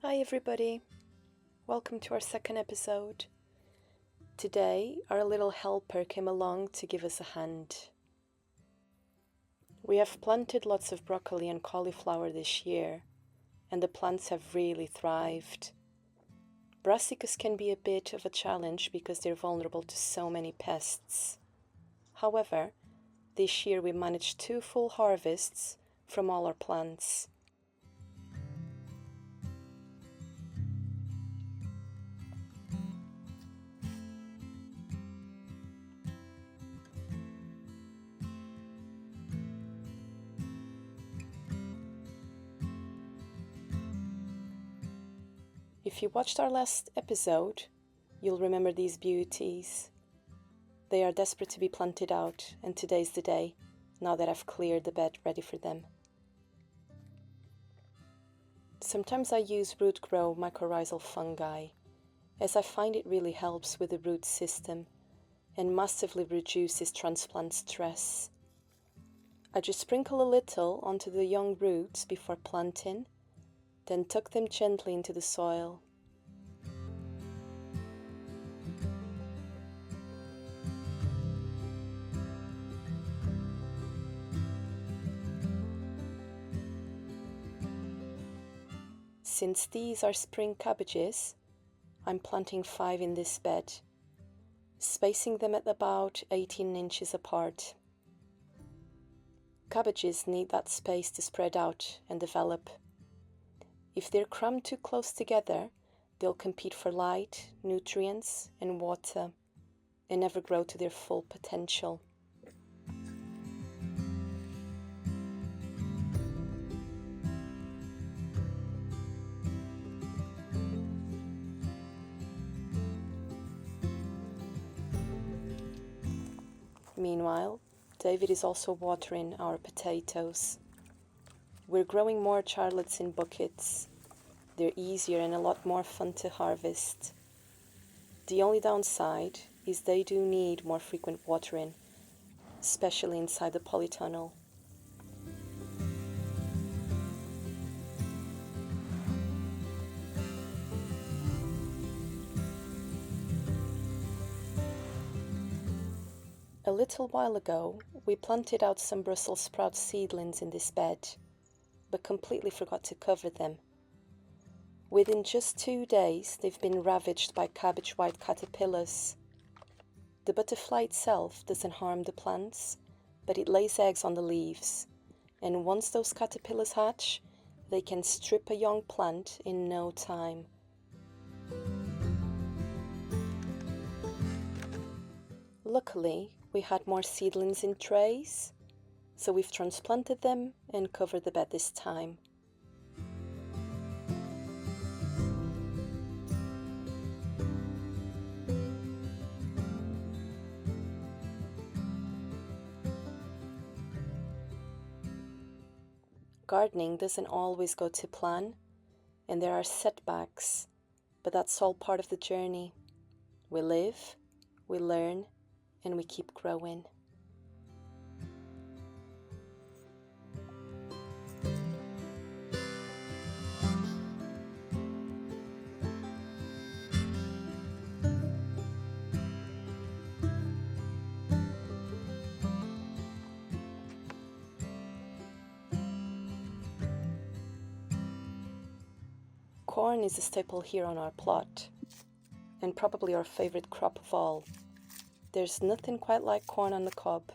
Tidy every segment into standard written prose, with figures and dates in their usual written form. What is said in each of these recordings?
Hi everybody, welcome to our second episode. Today our little helper came along to give us a hand. We have planted lots of broccoli and cauliflower this year, and the plants have really thrived. Brassicas can be a bit of a challenge because they're vulnerable to so many pests. However, this year we managed 2 full harvests from all our plants. If you watched our last episode, you'll remember these beauties. They are desperate to be planted out, and today's the day, now that I've cleared the bed ready for them. Sometimes I use root grow mycorrhizal fungi, as I find it really helps with the root system and massively reduces transplant stress. I just sprinkle a little onto the young roots before planting, then tuck them gently into the soil. Since these are spring cabbages, I'm planting 5 in this bed, spacing them at about 18 inches apart. Cabbages need that space to spread out and develop. If they're crammed too close together, they'll compete for light, nutrients, and water, and never grow to their full potential. Meanwhile, David is also watering our potatoes. We're growing more charlottes in buckets. They're easier and a lot more fun to harvest. The only downside is they do need more frequent watering, especially inside the polytunnel. A little while ago, we planted out some Brussels sprout seedlings in this bed, but completely forgot to cover them. Within just 2 days, they've been ravaged by cabbage white caterpillars. The butterfly itself doesn't harm the plants, but it lays eggs on the leaves, and once those caterpillars hatch, they can strip a young plant in no time. Luckily, we had more seedlings in trays, so we've transplanted them and covered the bed this time. Gardening doesn't always go to plan, and there are setbacks, but that's all part of the journey. We live, we learn, and we keep growing. Corn is a staple here on our plot, and probably our favorite crop of all. There's nothing quite like corn on the cob,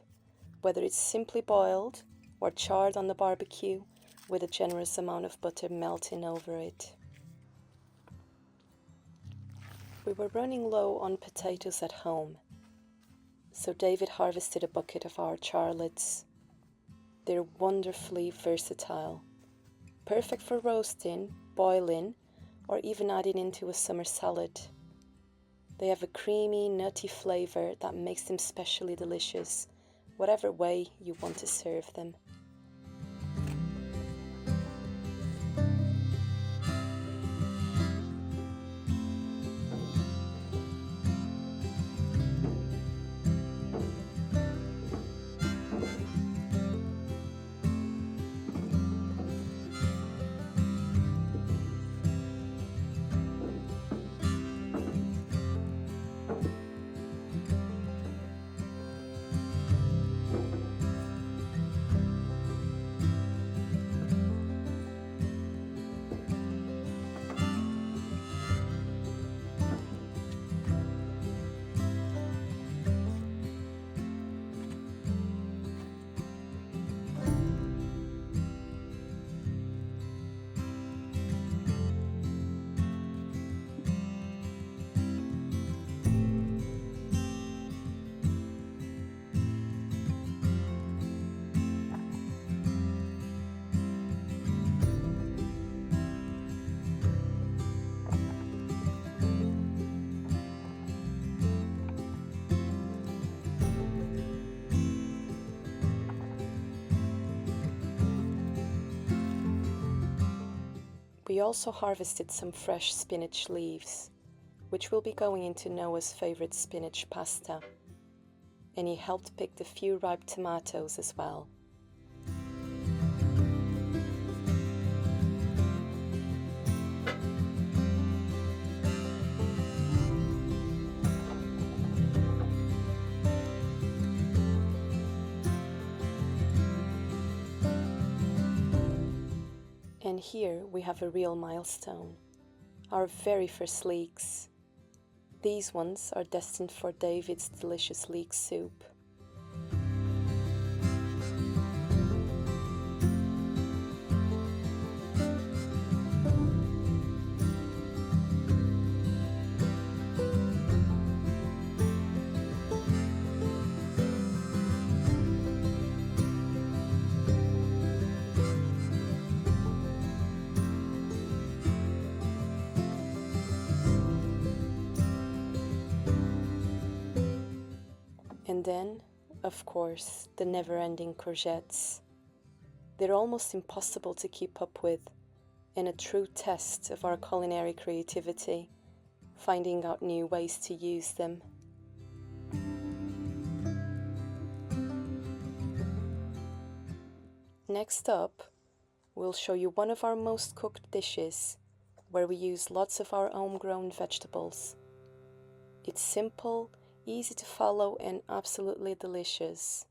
whether it's simply boiled or charred on the barbecue with a generous amount of butter melting over it. We were running low on potatoes at home, so David harvested a bucket of our charlottes. They're wonderfully versatile, perfect for roasting, boiling, or even adding into a summer salad. They have a creamy, nutty flavor that makes them specially delicious, whatever way you want to serve them. We also harvested some fresh spinach leaves, which will be going into Noah's favorite spinach pasta, and he helped pick the few ripe tomatoes as well. And here we have a real milestone, our very first leeks. These ones are destined for David's delicious leek soup. And then, of course, the never-ending courgettes. They're almost impossible to keep up with, and a true test of our culinary creativity, finding out new ways to use them. Next up, we'll show you one of our most cooked dishes, where we use lots of our homegrown vegetables. It's simple, easy to follow, and absolutely delicious.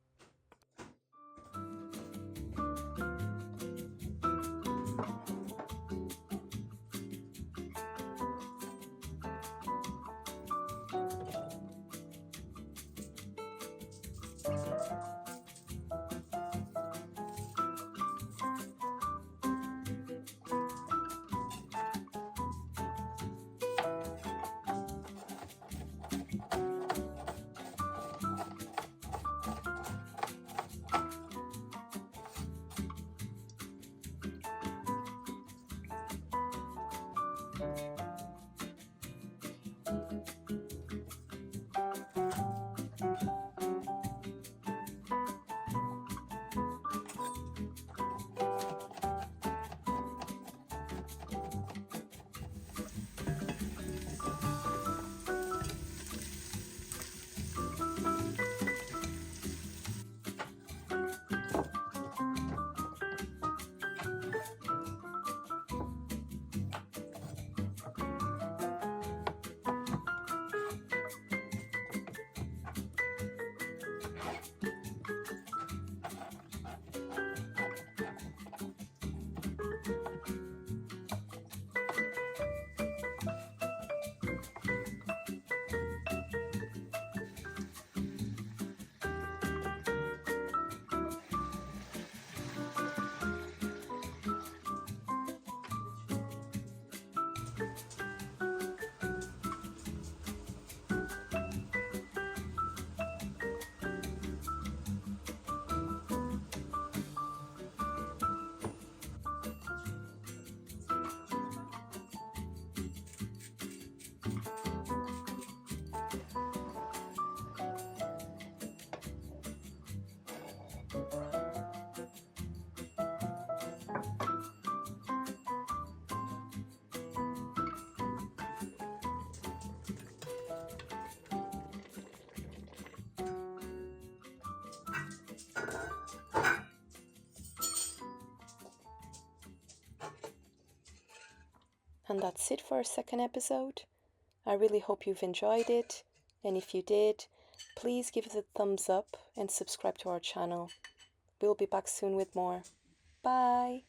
And that's it for our second episode. I really hope you've enjoyed it, and if you did, please give it a thumbs up and subscribe to our channel. We'll be back soon with more. Bye!